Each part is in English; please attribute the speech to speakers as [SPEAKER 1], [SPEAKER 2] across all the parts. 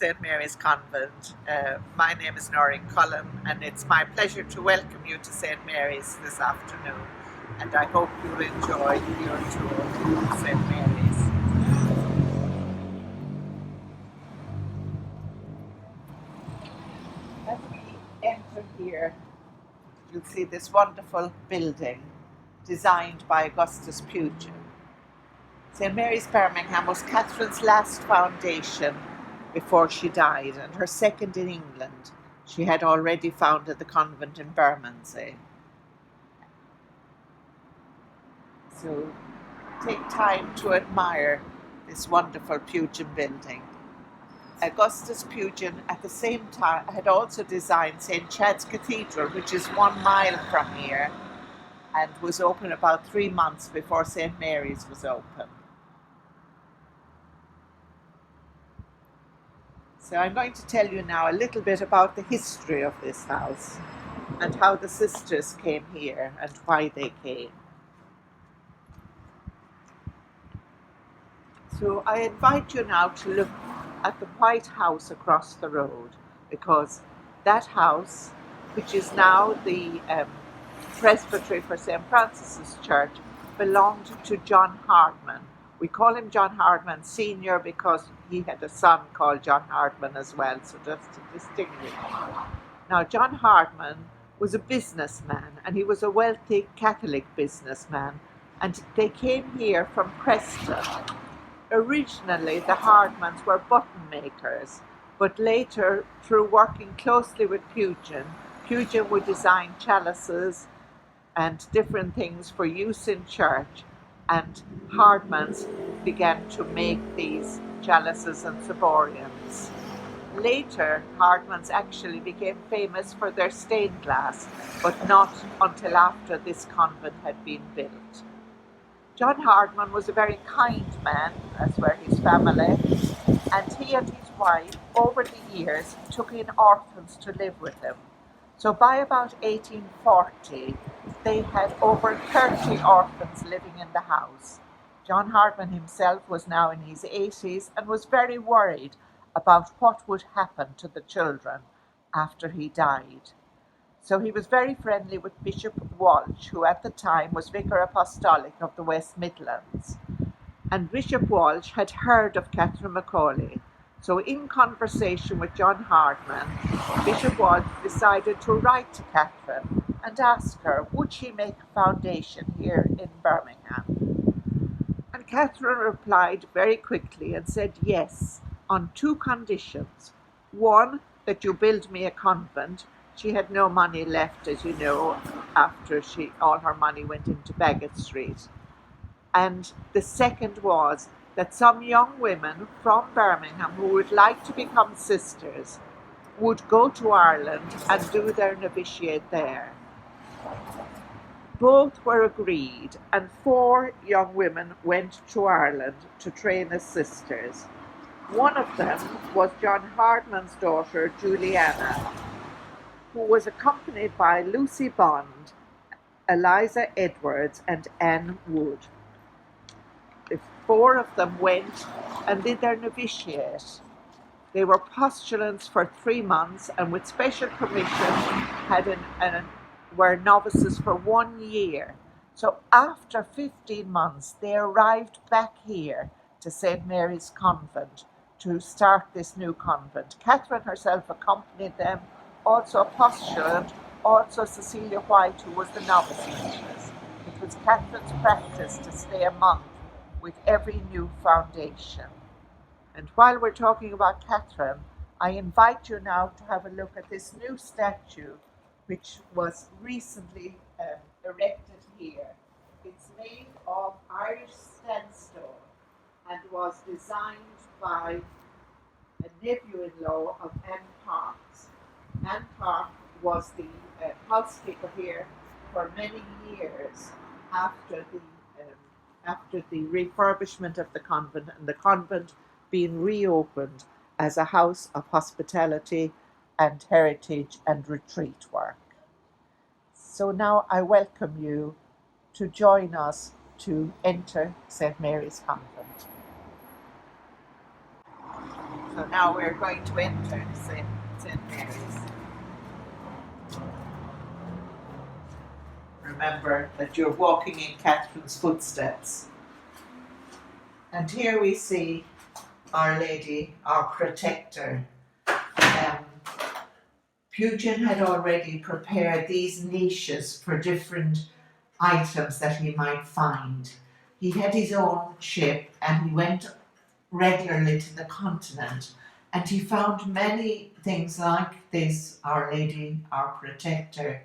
[SPEAKER 1] St. Mary's Convent. My name is Noreen Cullen, and it's my pleasure to welcome you to St. Mary's this afternoon. And I hope you'll enjoy your tour of St. Mary's. As we enter here, you'll see this wonderful building designed by Augustus Pugin. St. Mary's Birmingham was Catherine's last foundation before she died, and her second in England. She had already founded the convent in Bermondsey. So take time to admire this wonderful Pugin building. Augustus Pugin at the same time had also designed St. Chad's Cathedral, which is 1 mile from here, and was open about 3 months before St. Mary's was open. So I'm going to tell you now a little bit about the history of this house and how the sisters came here and why they came. So I invite you now to look at the White House across the road, because that house, which is now the presbytery for St. Francis's Church, belonged to John Hardman. We call him John Hardman Senior because he had a son called John Hardman as well, so just to distinguish. Now, John Hardman was a businessman, and he was a wealthy Catholic businessman, and they came here from Preston. Originally, the Hardmans were button makers, but later, through working closely with Pugin, Pugin would design chalices and different things for use in church, and Hardmans began to make these chalices and ciboriums. Later, Hardmans actually became famous for their stained glass, but not until after this convent had been built. John Hardman was a very kind man, as were his family, and he and his wife, over the years, took in orphans to live with them. So by about 1840, they had over 30 orphans living in the house. John Hardman himself was now in his 80s and was very worried about what would happen to the children after he died. So he was very friendly with Bishop Walsh, who at the time was Vicar Apostolic of the West Midlands. And Bishop Walsh had heard of Catherine Macaulay. So in conversation with John Hardman, Bishop Walsh decided to write to Catherine and ask her, would she make a foundation here in Birmingham? And Catherine replied very quickly and said yes, on 2 conditions. One, that you build me a convent. She had no money left, as you know, after all her money went into Baggot Street. And the second was that some young women from Birmingham who would like to become sisters would go to Ireland and do their novitiate there. Both were agreed, and 4 young women went to Ireland to train as sisters. One of them was John Hardman's daughter, Juliana, who was accompanied by Lucy Bond, Eliza Edwards, and Anne Wood. The 4 of them went and did their novitiate. They were postulants for 3 months, and with special permission were novices for 1 year. So after 15 months, they arrived back here to St. Mary's Convent to start this new convent. Catherine herself accompanied them, also a postulant, also Cecilia White, who was the novice mistress. It was Catherine's practice to stay a month with every new foundation. And while we're talking about Catherine, I invite you now to have a look at this new statue which was recently erected here. It's made of Irish sandstone and was designed by a nephew-in-law of Anne Parks. Anne Park was the housekeeper here for many years after the refurbishment of the convent, and the convent being reopened as a house of hospitality and heritage and retreat work. So now I welcome you to join us to enter St. Mary's Convent. So now we're going to enter St. Mary's. Remember that you're walking in Catherine's footsteps. And here we see Our Lady, our protector. Pugin had already prepared these niches for different items that he might find. He had his own ship and he went regularly to the continent, and he found many things like this, Our Lady, our protector,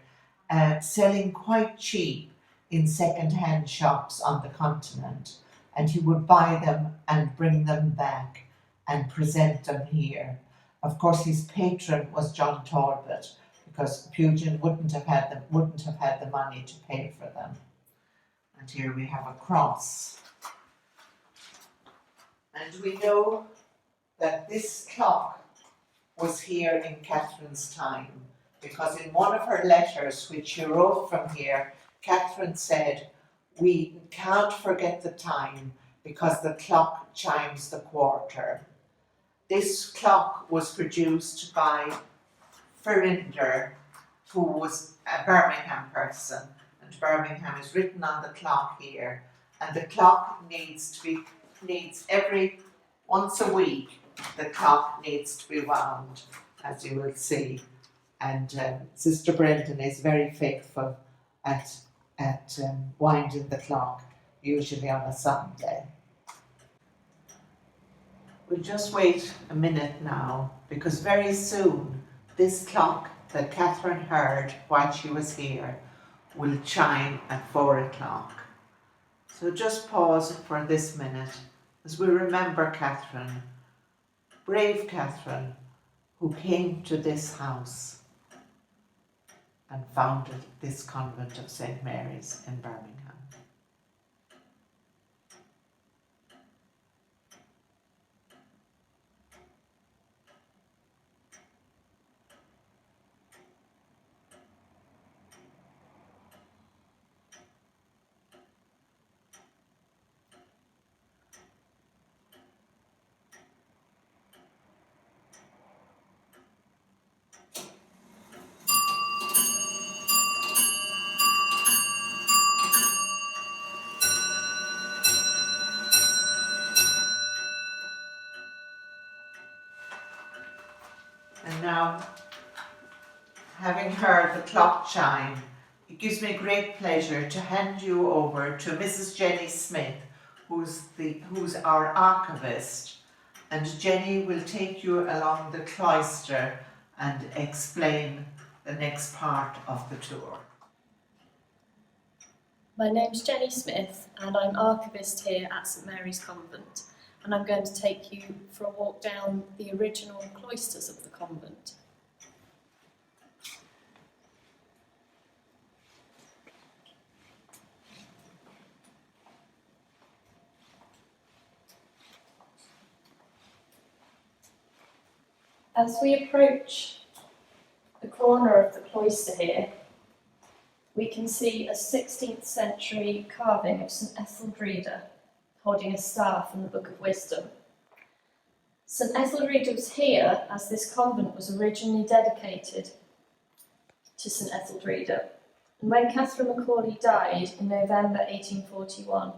[SPEAKER 1] selling quite cheap in second-hand shops on the continent, and he would buy them and bring them back and present them here. Of course, his patron was John Talbot, because Pugin wouldn't have had the money to pay for them. And here we have a cross. And we know that this clock was here in Catherine's time, because in one of her letters, which she wrote from here, Catherine said, "We can't forget the time because the clock chimes the quarter." This clock was produced by Ferinder, who was a Birmingham person, and Birmingham is written on the clock here. And the clock needs every once a week. The clock needs to be wound, as you will see. And Sister Brendan is very faithful at winding the clock, usually on a Sunday. We'll just wait a minute now, because very soon this clock that Catherine heard while she was here will chime at 4 o'clock. So just pause for this minute as we remember Catherine, brave Catherine, who came to this house and founded this convent of St. Mary's in Birmingham. And now, having heard the clock chime, it gives me great pleasure to hand you over to Mrs. Jenny Smith, who's our archivist. And Jenny will take you along the cloister and explain the next part of the tour.
[SPEAKER 2] My name's Jenny Smith and I'm archivist here at St Mary's Convent, and I'm going to take you for a walk down the original cloisters of the convent. As we approach the corner of the cloister here, we can see a 16th century carving of St Etheldreda holding a staff from the Book of Wisdom. St Etheldreda was here as this convent was originally dedicated to St Etheldreda. And when Catherine Macaulay died in November 1841,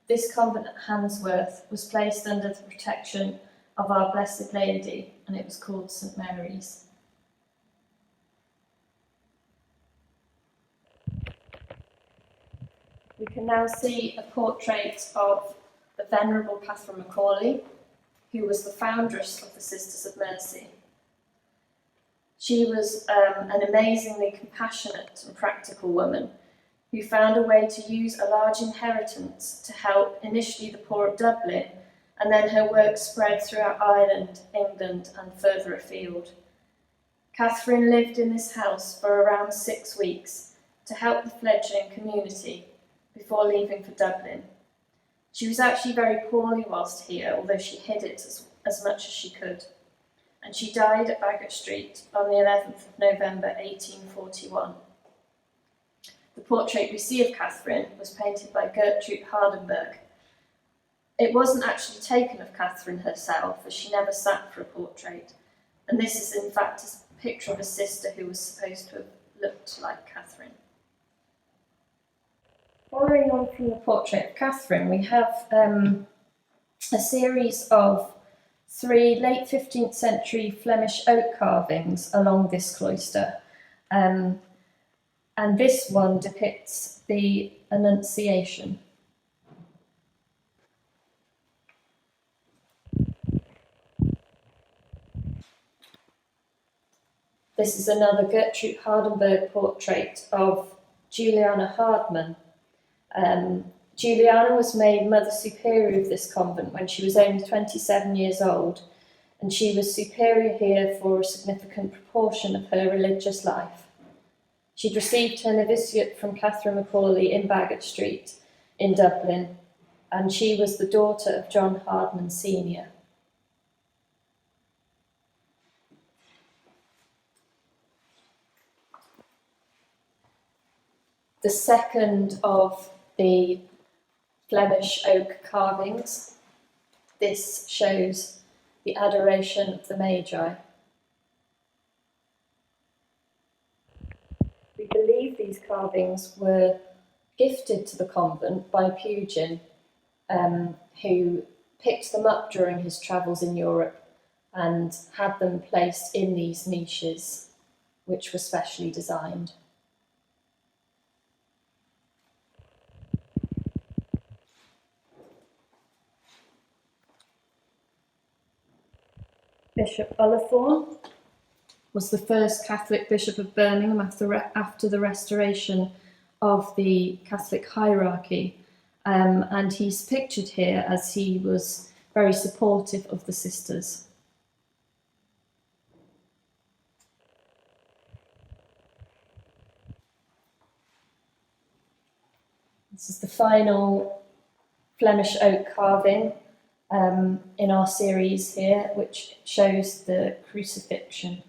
[SPEAKER 2] this convent at Handsworth was placed under the protection of Our Blessed Lady, and it was called St Mary's. We can now see a portrait of the Venerable Catherine Macaulay, who was the foundress of the Sisters of Mercy. She was an amazingly compassionate and practical woman who found a way to use a large inheritance to help initially the poor of Dublin, and then her work spread throughout Ireland, England and further afield. Catherine lived in this house for around 6 weeks to help the fledgling community before leaving for Dublin. She was actually very poorly whilst here, although she hid it as much as she could. And she died at Baggot Street on the 11th of November 1841. The portrait we see of Catherine was painted by Gertrude Hardenberg, It wasn't actually taken of Catherine herself, as she never sat for a portrait, and this is in fact a picture of a sister who was supposed to have looked like Catherine. Following on from the portrait of Catherine, we have a series of 3 late 15th century Flemish oak carvings along this cloister. And this one depicts the Annunciation. This is another Gertrude Hardenberg portrait of Juliana Hardman. Juliana was made Mother Superior of this convent when she was only 27 years old, and she was superior here for a significant proportion of her religious life. She'd received her novitiate from Catherine Macaulay in Baggot Street in Dublin, and she was the daughter of John Hardman Senior. The second of the Flemish oak carvings, this shows the Adoration of the Magi. We believe these carvings were gifted to the convent by Pugin, who picked them up during his travels in Europe and had them placed in these niches, which were specially designed. Bishop Ullathorne was the first Catholic Bishop of Birmingham after the restoration of the Catholic hierarchy, and he's pictured here as he was very supportive of the sisters. This is the final Flemish oak carving in our series here, which shows the crucifixion.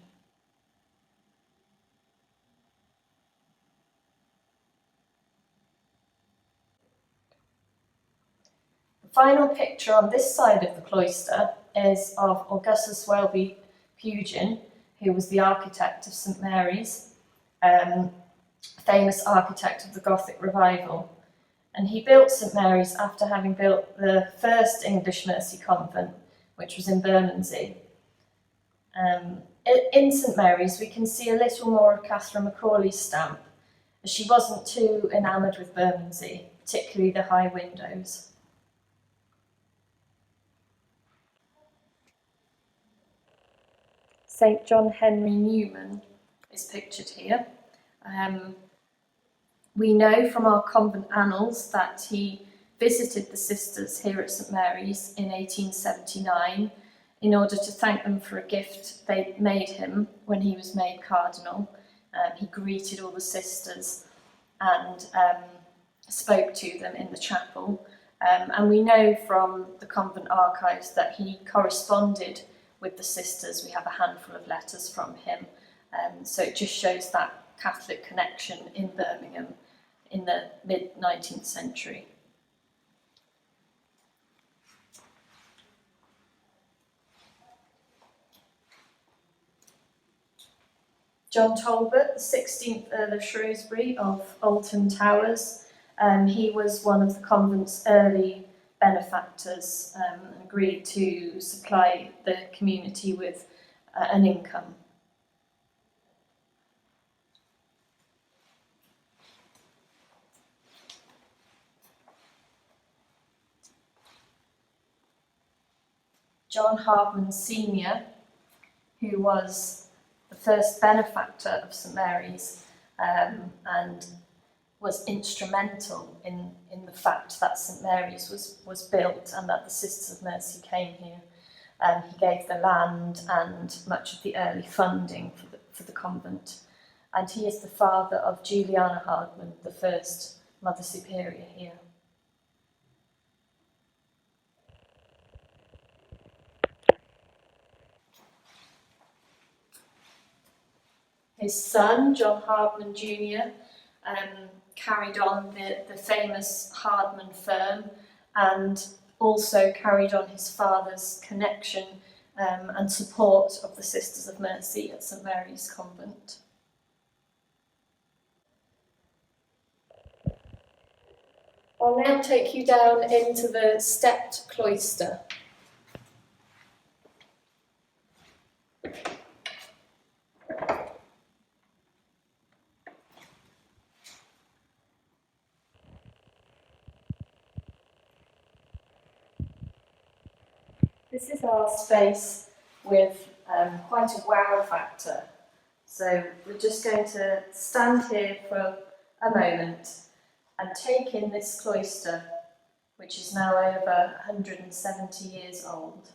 [SPEAKER 2] The final picture on this side of the cloister is of Augustus Welby Pugin, who was the architect of St Mary's, famous architect of the Gothic revival. And he built St Mary's after having built the first English Mercy convent, which was in Bermondsey. In St Mary's, we can see a little more of Catherine Macaulay's stamp, as she wasn't too enamoured with Bermondsey, particularly the high windows. St John Henry Newman is pictured here. We know from our convent annals that he visited the sisters here at St Mary's in 1879 in order to thank them for a gift they'd made him when he was made cardinal. He greeted all the sisters and spoke to them in the chapel. And we know from the convent archives that he corresponded with the sisters. We have a handful of letters from him. So it just shows that Catholic connection in Birmingham in the mid-19th century. John Talbot, the 16th Earl of Shrewsbury of Alton Towers, he was one of the convent's early benefactors and agreed to supply the community with an income. John Hardman Senior, who was the first benefactor of St Mary's and was instrumental in the fact that St Mary's was built and that the Sisters of Mercy came here. He gave the land and much of the early funding for the convent. And he is the father of Juliana Hardman, the first Mother Superior here. His son, John Hardman Jr., carried on the famous Hardman firm and also carried on his father's connection and support of the Sisters of Mercy at St Mary's Convent. I'll now take you down into the stepped cloister. This is our space with quite a wow factor. So we're just going to stand here for a moment and take in this cloister, which is now over 170 years old.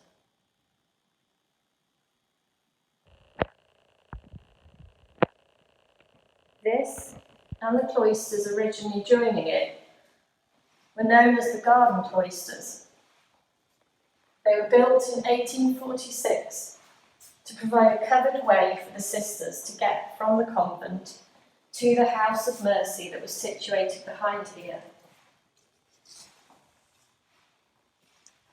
[SPEAKER 2] This and the cloisters originally joining it were known as the garden cloisters. They were built in 1846 to provide a covered way for the sisters to get from the convent to the House of Mercy that was situated behind here.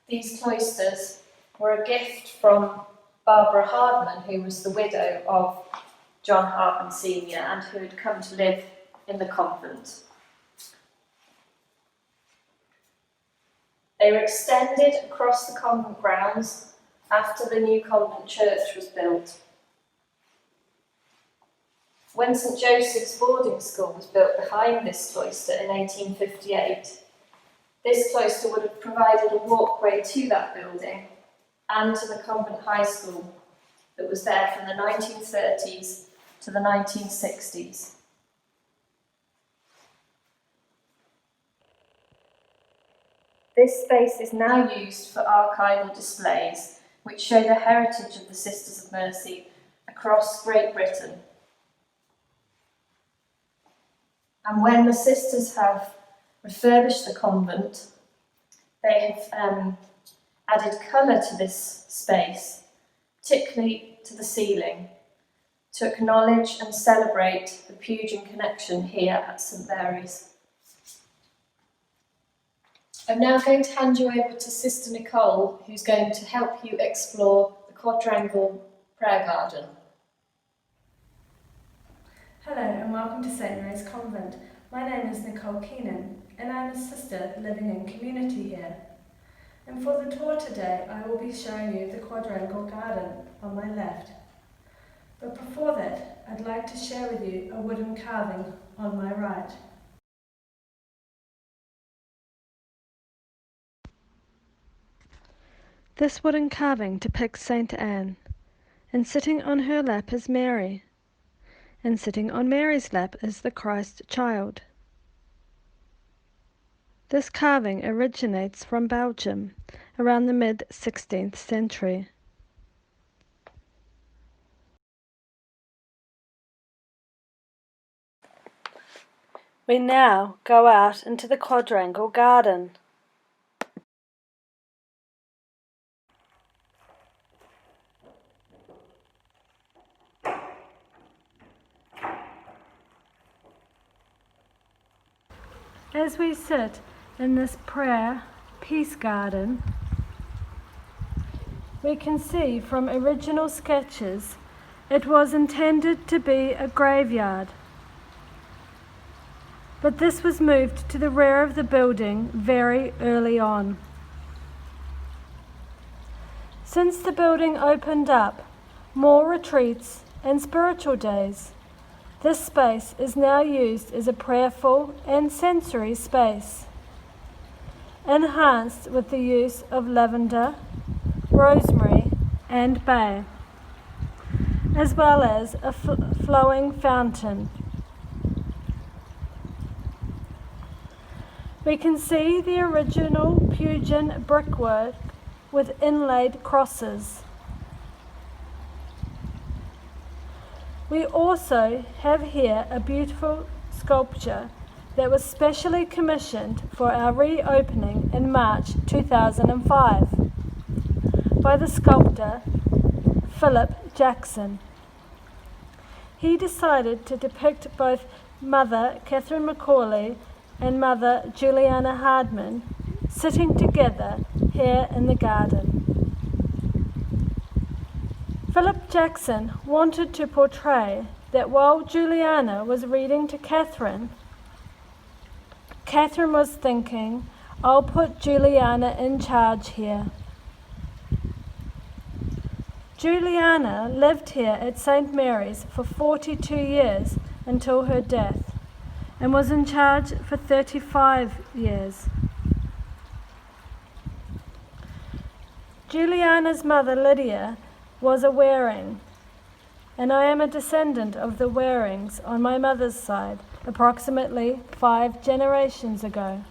[SPEAKER 2] These cloisters were a gift from Barbara Hardman, who was the widow of John Hardman Sr. and who had come to live in the convent. They were extended across the convent grounds after the new convent church was built. When St Joseph's boarding school was built behind this cloister in 1858, this cloister would have provided a walkway to that building and to the convent high school that was there from the 1930s to the 1960s. This space is now used for archival displays which show the heritage of the Sisters of Mercy across Great Britain. And when the sisters have refurbished the convent, they have added colour to this space, particularly to the ceiling, to acknowledge and celebrate the Pugin connection here at St Mary's. I'm now going to hand you over to Sister Nicole, who's going to help you explore the Quadrangle Prayer Garden.
[SPEAKER 3] Hello and welcome to St Mary's Convent. My name is Nicole Keenan and I'm a sister living in community here. And for the tour today I will be showing you the Quadrangle Garden on my left. But before that, I'd like to share with you a wooden carving on my right.
[SPEAKER 4] This wooden carving depicts Saint Anne, and sitting on her lap is Mary, and sitting on Mary's lap is the Christ child. This carving originates from Belgium around the mid-16th century. We now go out into the Quadrangle Garden. As we sit in this prayer peace garden, we can see from original sketches it was intended to be a graveyard. But this was moved to the rear of the building very early on. Since the building opened up more retreats and spiritual days, this space is now used as a prayerful and sensory space, enhanced with the use of lavender, rosemary and bay, as well as a flowing fountain. We can see the original Pugin brickwork with inlaid crosses. We also have here a beautiful sculpture that was specially commissioned for our reopening in March 2005 by the sculptor Philip Jackson. He decided to depict both Mother Catherine Macaulay and Mother Juliana Hardman sitting together here in the garden. Philip Jackson wanted to portray that while Juliana was reading to Catherine, Catherine was thinking, "I'll put Juliana in charge here." Juliana lived here at St. Mary's for 42 years until her death, and was in charge for 35 years. Juliana's mother Lydia was a Waring, and I am a descendant of the Warings on my mother's side, approximately 5 generations ago.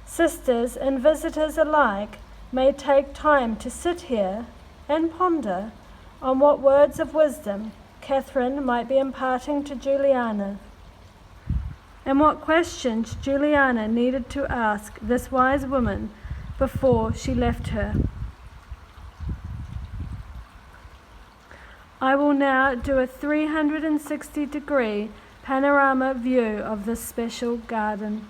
[SPEAKER 4] Sisters and visitors alike may take time to sit here and ponder on what words of wisdom Catherine might be imparting to Juliana, and what questions Juliana needed to ask this wise woman before she left her. I will now do a 360-degree panorama view of this special garden.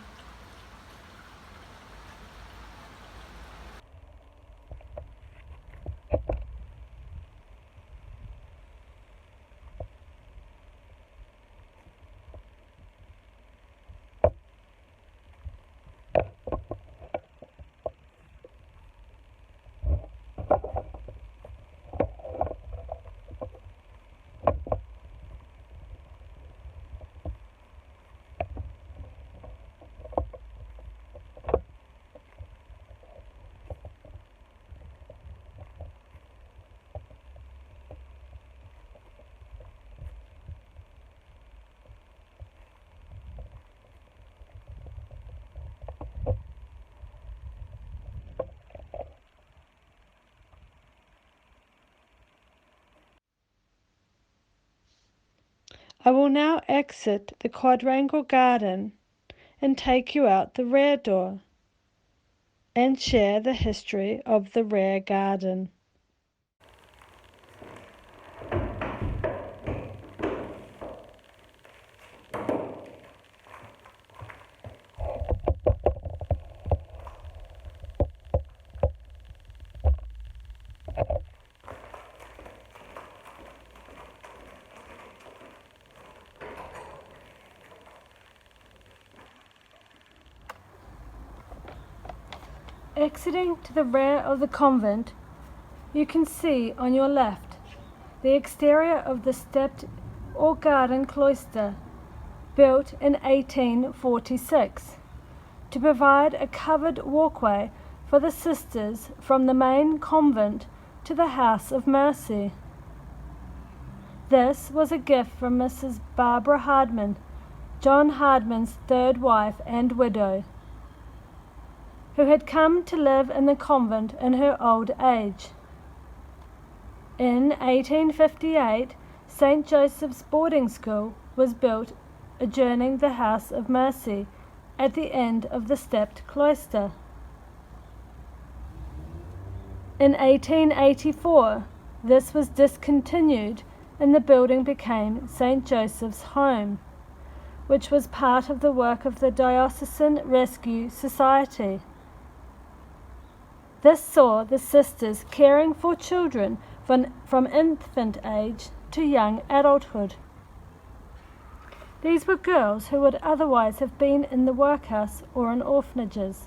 [SPEAKER 4] I will now exit the quadrangle garden and take you out the rear door and share the history of the rear garden. Exiting to the rear of the convent, you can see on your left the exterior of the stepped or garden cloister, built in 1846, to provide a covered walkway for the sisters from the main convent to the House of Mercy. This was a gift from Mrs. Barbara Hardman, John Hardman's third wife and widow, who had come to live in the convent in her old age. In 1858, St. Joseph's Boarding School was built adjoining the House of Mercy at the end of the stepped cloister. In 1884, this was discontinued and the building became St. Joseph's Home, which was part of the work of the Diocesan Rescue Society. This saw the sisters caring for children from infant age to young adulthood. These were girls who would otherwise have been in the workhouse or in orphanages.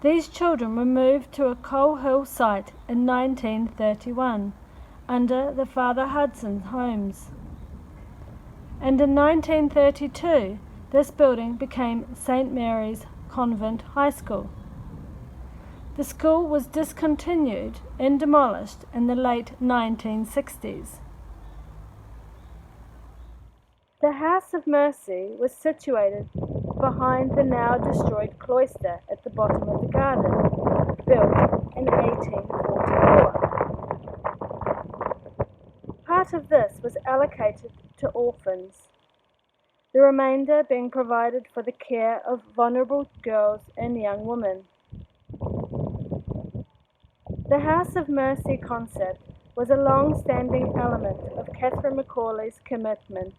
[SPEAKER 4] These children were moved to a Coal Hill site in 1931 under the Father Hudson Homes. And in 1932, this building became St. Mary's Convent High School. The school was discontinued and demolished in the late 1960s. The House of Mercy was situated behind the now destroyed cloister at the bottom of the garden, built in 1844. Part of this was allocated to orphans, the remainder being provided for the care of vulnerable girls and young women. The House of Mercy concept was a long-standing element of Catherine Macaulay's commitment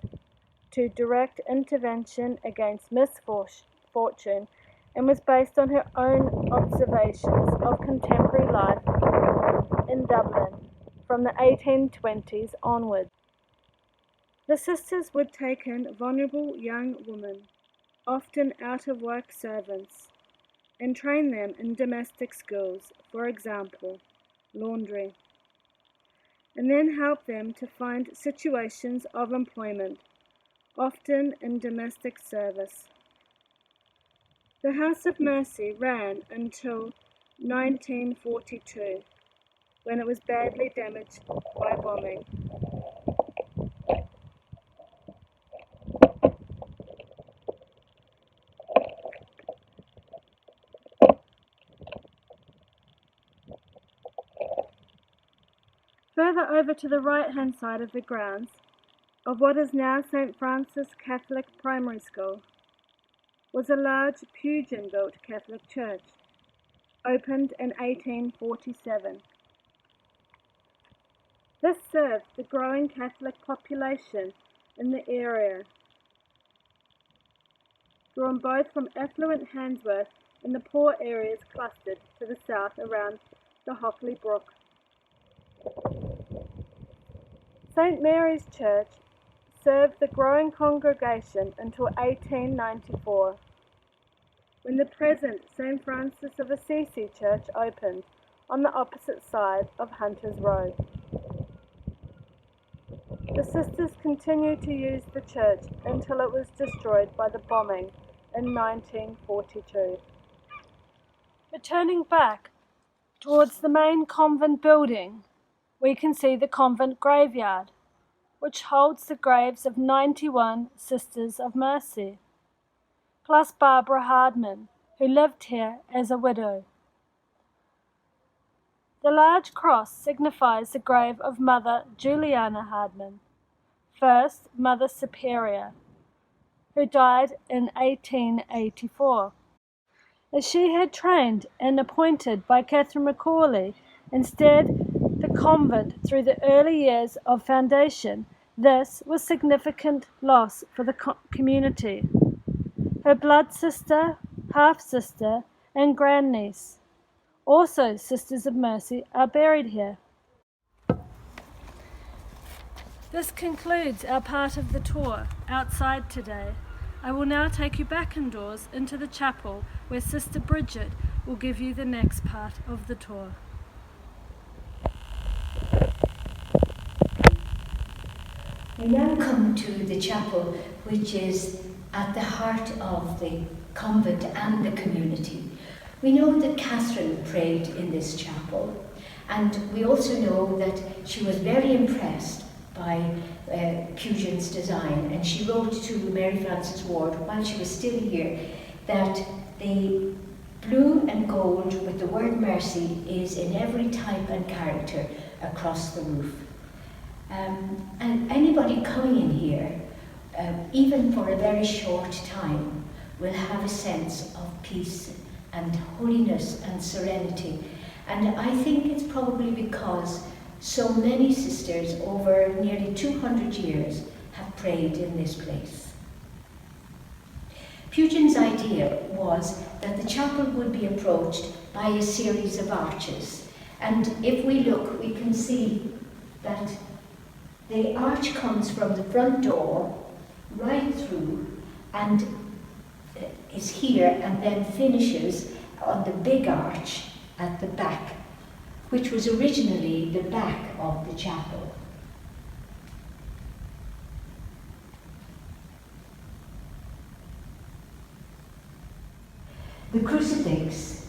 [SPEAKER 4] to direct intervention against misfortune and was based on her own observations of contemporary life in Dublin from the 1820s onwards. The sisters would take in vulnerable young women, often out-of-work servants, and train them in domestic skills, for example, laundry, and then help them to find situations of employment, often in domestic service. The House of Mercy ran until 1942, when it was badly damaged by bombing. Further over to the right-hand side of the grounds of what is now St. Francis Catholic Primary School was a large Pugin-built Catholic church, opened in 1847. This served the growing Catholic population in the area, drawn both from affluent Handsworth and the poor areas clustered to the south around the Hockley Brook. St. Mary's Church served the growing congregation until 1894, when the present St. Francis of Assisi Church opened on the opposite side of Hunters Road. The sisters continued to use the church until it was destroyed by the bombing in 1942. Returning back towards the main convent building, we can see the convent graveyard, which holds the graves of 91 Sisters of Mercy, plus Barbara Hardman, who lived here as a widow. The large cross signifies the grave of Mother Juliana Hardman, first Mother Superior, who died in 1884. As she had trained and appointed by Catherine Macaulay, instead the convent through the early years of foundation, this was significant loss for the community. Her blood sister, half-sister, and grandniece, also Sisters of Mercy, are buried here. This concludes our part of the tour outside today. I will now take you back indoors into the chapel where Sister Bridget will give you the next part of the tour.
[SPEAKER 5] We now come to the chapel, which is at the heart of the convent and the community. We know that Catherine prayed in this chapel, and we also know that she was very impressed by Pugin's design, and she wrote to Mary Frances Ward while she was still here that the blue and gold with the word mercy is in every type and character across the roof. And anybody coming in here, even for a very short time, will have a sense of peace and holiness and serenity. And I think it's probably because so many sisters over nearly 200 years have prayed in this place. Pugin's idea was that the chapel would be approached by a series of arches. And if we look, we can see that the arch comes from the front door right through and is here and then finishes on the big arch at the back, which was originally the back of the chapel. The crucifix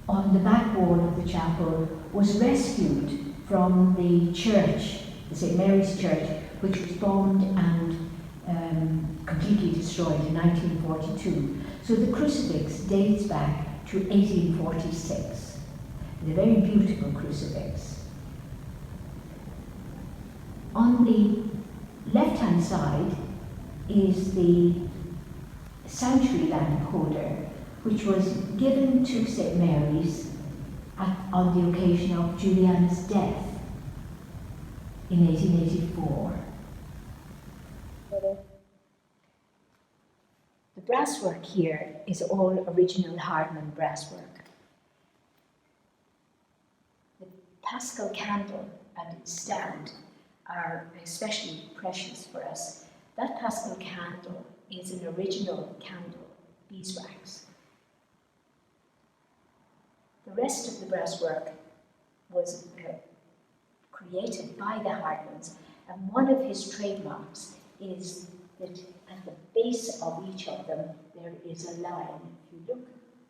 [SPEAKER 5] on the back wall of the chapel was rescued from the church, the St. Mary's Church, which was bombed and completely destroyed in 1942. So the crucifix dates back to 1846. It's a very beautiful crucifix. On the left-hand side is the sanctuary lamp holder, which was given to St. Mary's on the occasion of Juliana's death in 1884. brasswork here is all original Hardman brasswork. The Paschal candle and its stand are especially precious for us. That Paschal candle is an original candle, beeswax. The rest of the brasswork was created by the Hardmans, and one of his trademarks is that at the base of each of them there is a line. If you look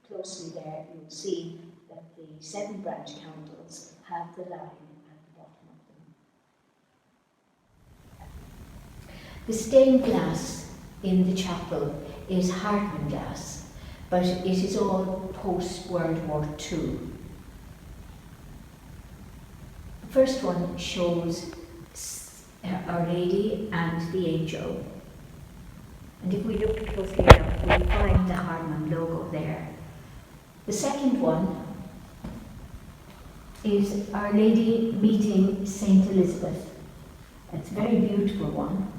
[SPEAKER 5] closely there, you'll see that the 7 branch candles have the line at the bottom of them. The stained glass in the chapel is Hardman glass, but it is all post-World War II. The first one shows Our Lady and the Angel. And if we look closely enough, we'll find the Hardman logo there. The second one is Our Lady meeting Saint Elizabeth. It's a very beautiful one,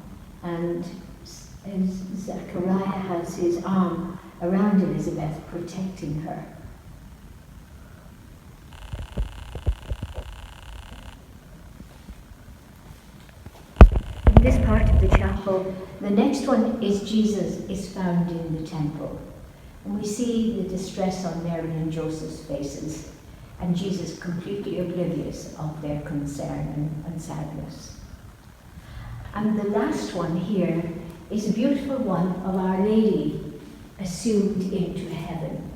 [SPEAKER 5] and Zachariah has his arm around Elizabeth, protecting her. In this part of the chapel, the next one is Jesus is found in the temple. And we see the distress on Mary and Joseph's faces, and Jesus completely oblivious of their concern and sadness. And the last one here is a beautiful one of Our Lady assumed into heaven.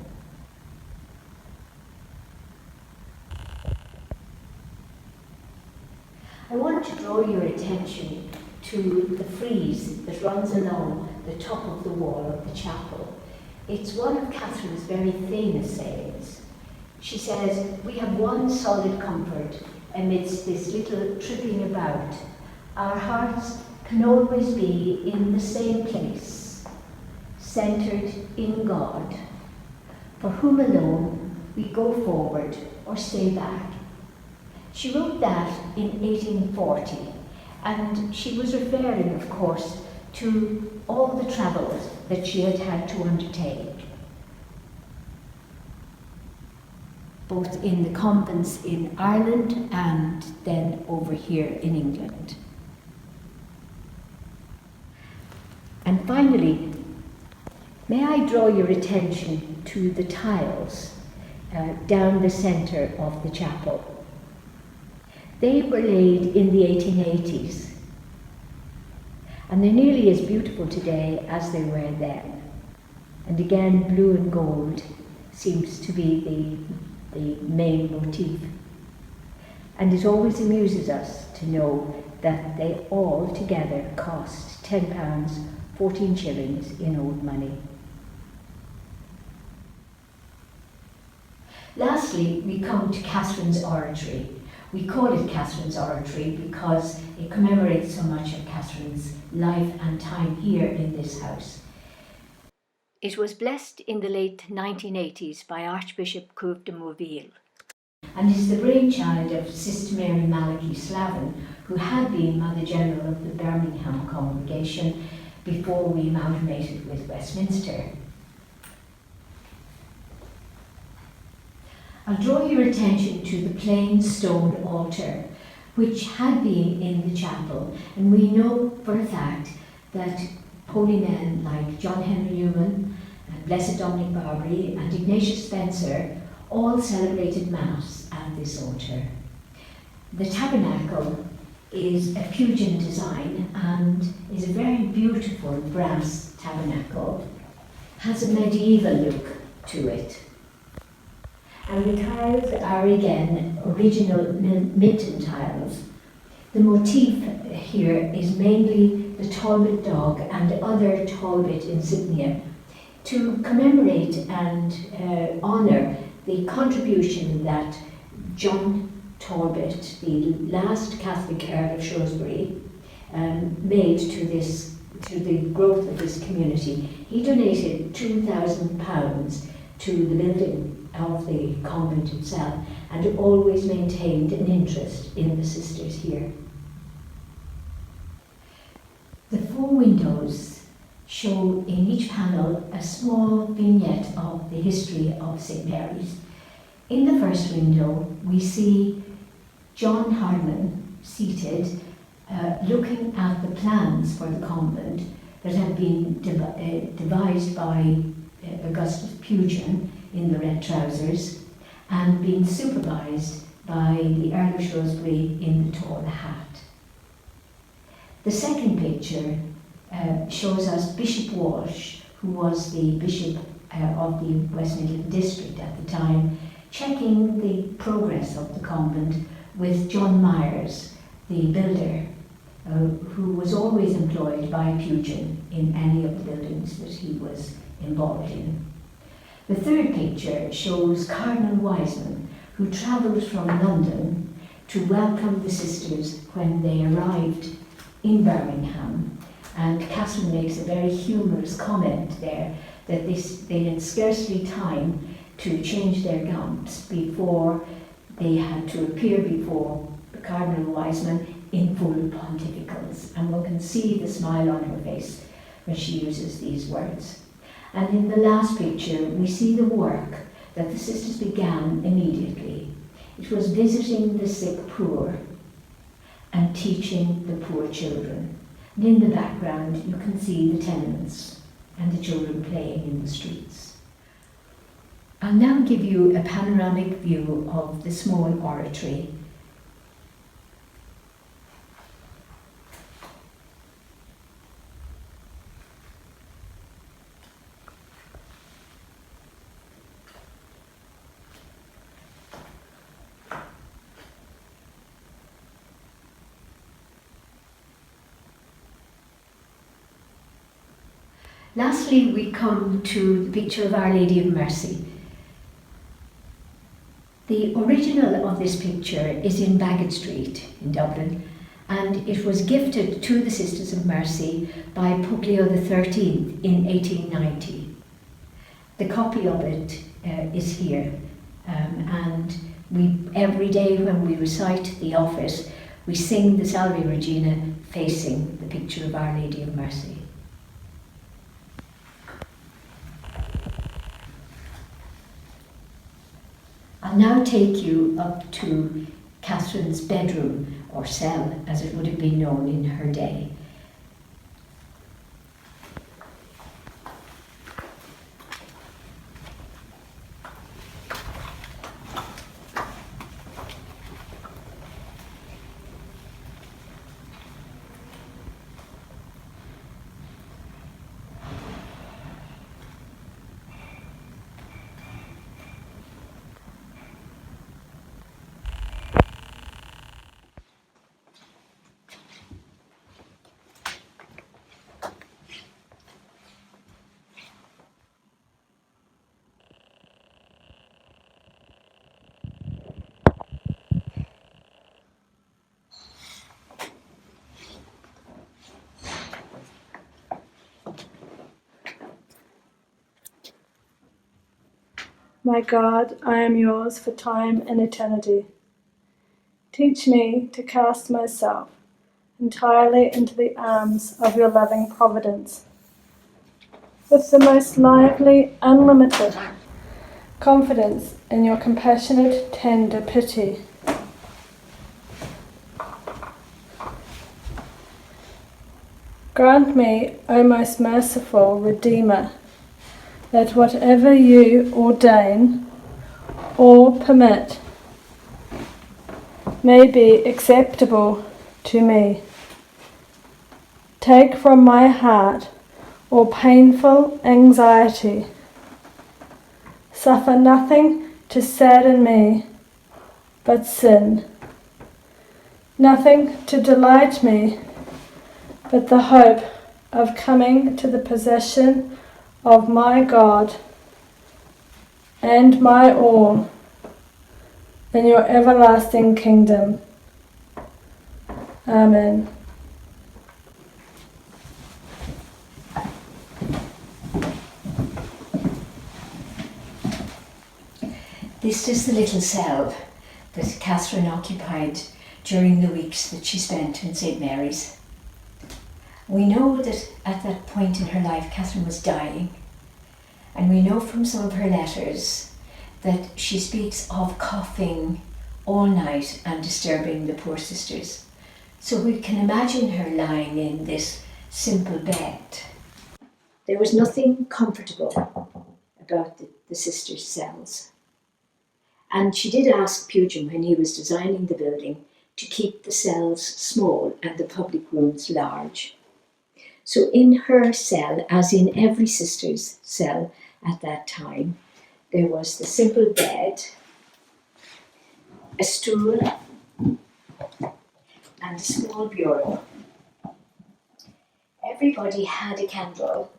[SPEAKER 5] I want to draw your attention to the frieze that runs along the top of the wall of the chapel. It's one of Catherine's very famous sayings. She says, "We have one solid comfort amidst this little tripping about. Our hearts can always be in the same place, centered in God, for whom alone we go forward or stay back." She wrote that in 1840, and she was referring, of course, to all the travels that she had had to undertake, both in the convents in Ireland and then over here in England. And finally, may I draw your attention to the tiles down the centre of the chapel. They were laid in the 1880s, and they're nearly as beautiful today as they were then. And again, blue and gold seems to be the main motif. And it always amuses us to know that they all together cost £10, 14 shillings in old money. Lastly, we come to Catherine's Oratory. We call it Catherine's Oratory because it commemorates so much of Catherine's life and time here in this house. It was blessed in the late 1980s by Archbishop Cuve de Morville, and is the brainchild of Sister Mary Malachi Slavin, who had been Mother General of the Birmingham congregation before we amalgamated with Westminster. I'll draw your attention to the plain stone altar, which had been in the chapel, and we know for a fact that holy men like John Henry Newman, and Blessed Dominic Barbary, and Ignatius Spencer all celebrated Mass at this altar. The tabernacle is a Fujian design and is a very beautiful brass tabernacle, has a medieval look to it. And the tiles are again original Minton tiles. The motif here is mainly the Talbot dog and other Talbot insignia to commemorate and honour the contribution that John Talbot, the last Catholic Earl of Shrewsbury, made to the growth of this community. He donated £2,000 to the building of the convent itself, and always maintained an interest in the sisters here. The 4 windows show in each panel a small vignette of the history of St. Mary's. In the first window, we see John Harman seated, looking at the plans for the convent that had been devised by Augustus Pugin in the red trousers and being supervised by the Earl of Shrewsbury in the tall hat. The second picture shows us Bishop Walsh, who was the Bishop of the West Midland District at the time, checking the progress of the convent with John Myers, the builder, who was always employed by Pugin in any of the buildings that he was involved in. The third picture shows Cardinal Wiseman, who travelled from London to welcome the sisters when they arrived in Birmingham. And Catherine makes a very humorous comment there that they had scarcely time to change their gowns before they had to appear before Cardinal Wiseman in full pontificals. And one can see the smile on her face when she uses these words. And in the last picture, we see the work that the sisters began immediately. It was visiting the sick poor and teaching the poor children. And in the background, you can see the tenements and the children playing in the streets. I'll now give you a panoramic view of the small oratory. Lastly, we come to the picture of Our Lady of Mercy. The original of this picture is in Baggot Street in Dublin, and it was gifted to the Sisters of Mercy by Pope Leo XIII in 1890. The copy of it is here, and every day when we recite the office, we sing the Salve Regina facing the picture of Our Lady of Mercy. I'll now take you up to Catherine's bedroom, or cell, as it would have been known in her day.
[SPEAKER 4] My God, I am yours for time and eternity. Teach me to cast myself entirely into the arms of your loving providence, with the most lively, unlimited confidence in your compassionate, tender pity. Grant me, O most merciful Redeemer, that whatever you ordain or permit may be acceptable to me. Take from my heart all painful anxiety. Suffer nothing to sadden me but sin, nothing to delight me but the hope of coming to the possession of my God and my all in your everlasting kingdom. Amen.
[SPEAKER 5] This is the little cell that Catherine occupied during the weeks that she spent in St. Mary's. We know that at that point in her life, Catherine was dying, and we know from some of her letters that she speaks of coughing all night and disturbing the poor sisters. So we can imagine her lying in this simple bed. There was nothing comfortable about the sisters' cells. And she did ask Pugin, when he was designing the building, to keep the cells small and the public rooms large. So in her cell, as in every sister's cell at that time, there was the simple bed, a stool, and a small bureau. Everybody had a candle,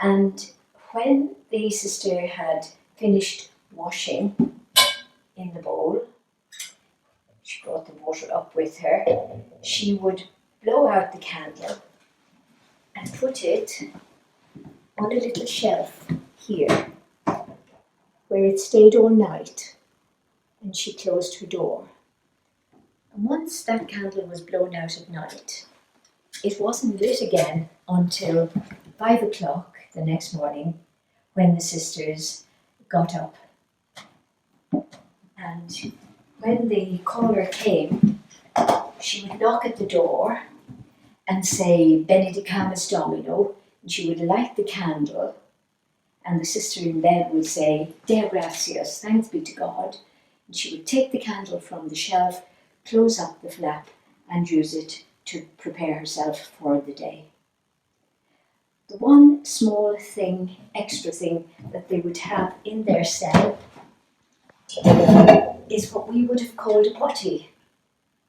[SPEAKER 5] and when the sister had finished washing in the bowl, she brought the water up with her, she would blow out the candle and put it on a little shelf here, where it stayed all night, and she closed her door. And once that candle was blown out at night, it wasn't lit again until 5 o'clock the next morning, when the sisters got up. And when the caller came, she would knock at the door and say, Benedicamus Domino, and she would light the candle, and the sister in bed would say, Deo gratias, thanks be to God, and she would take the candle from the shelf, close up the flap, and use it to prepare herself for the day. The one small thing, extra thing, that they would have in their cell is what we would have called a potty,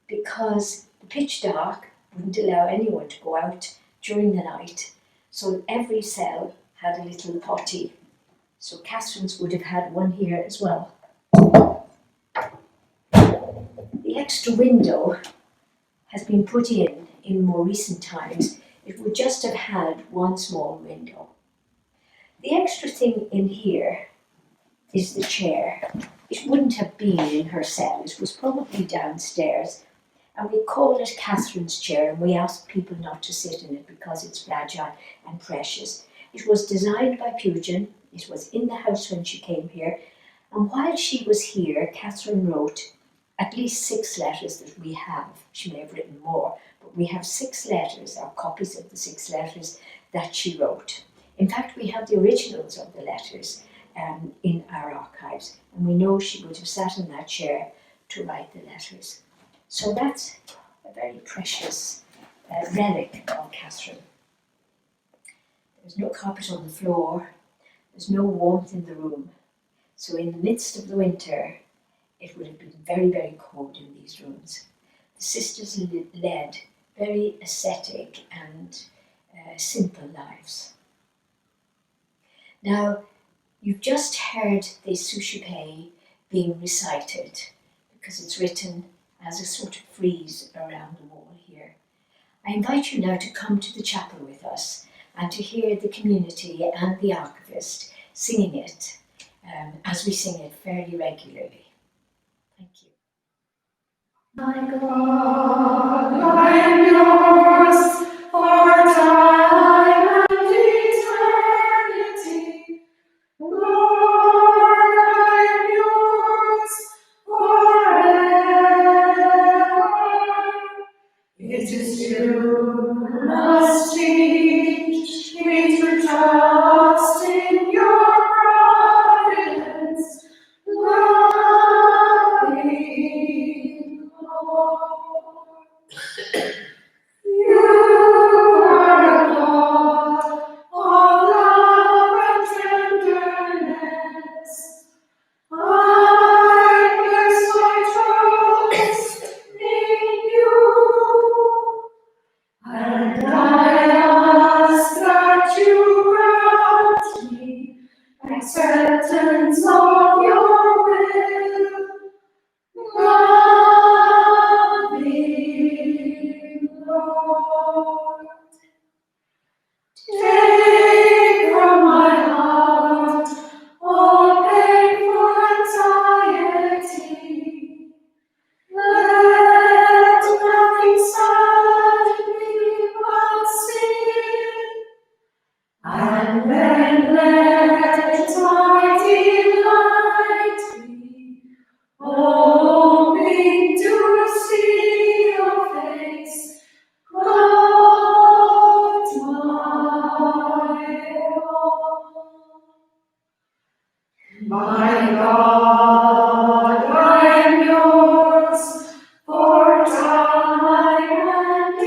[SPEAKER 5] because the pitch dark wouldn't allow anyone to go out during the night, so every cell had a little potty. So Catherine's would have had one here as well. The extra window has been put in more recent times. It would just have had one small window. The extra thing in here is the chair. It wouldn't have been in her cell, it was probably downstairs, and we call it Catherine's chair, and we ask people not to sit in it because it's fragile and precious. It was designed by Pugin, it was in the house when she came here, and while she was here, Catherine wrote at least 6 letters that we have. She may have written more, but we have 6 letters, or copies of the 6 letters that she wrote. In fact, we have the originals of the letters in our archives, and we know she would have sat in that chair to write the letters. So that's a very precious relic of Catherine. There's no carpet on the floor, there's no warmth in the room. So in the midst of the winter, it would have been very, very cold in these rooms. The sisters led very ascetic and simple lives. Now, you've just heard the Suscipe being recited, because it's written as a sort of frieze around the wall here. I invite you now to come to the chapel with us and to hear the community and the archivist singing it as we sing it fairly regularly. Thank you.
[SPEAKER 3] My God, I am yours for time and eternity. Lord, I am yours forever. It is you who must teach me to trust in your providence. Love me, Lord. You are a God of love and tenderness. I place my trust in you, and I ask that you grant me acceptance of your will. Love me, Lord. Take from my heart all painful anxiety. Let nothing sadden me but
[SPEAKER 6] My God, I am yours for time and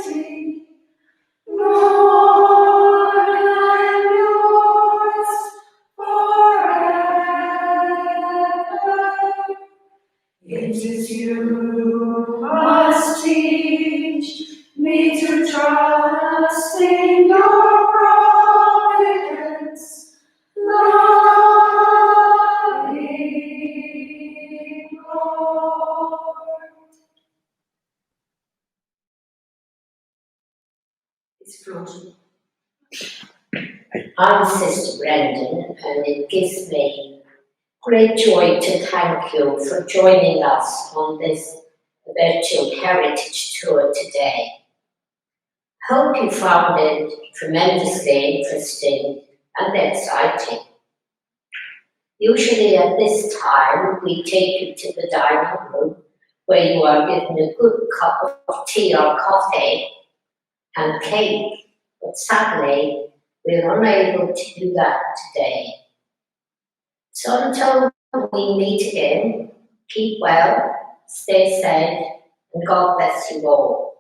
[SPEAKER 6] eternity. Lord, I am yours forever. It is you who must teach me to trust in your providence. Loving Lord. It's floating.
[SPEAKER 7] I'm Sister Brendan, and it gives me great joy to thank you for joining us on this virtual heritage tour today. Hope you found it tremendously interesting and exciting. Usually at this time, we take you to the dining room where you are given a good cup of tea or coffee and cake, but sadly, we're unable to do that today. So until we meet again, keep well, stay safe, and God bless you all.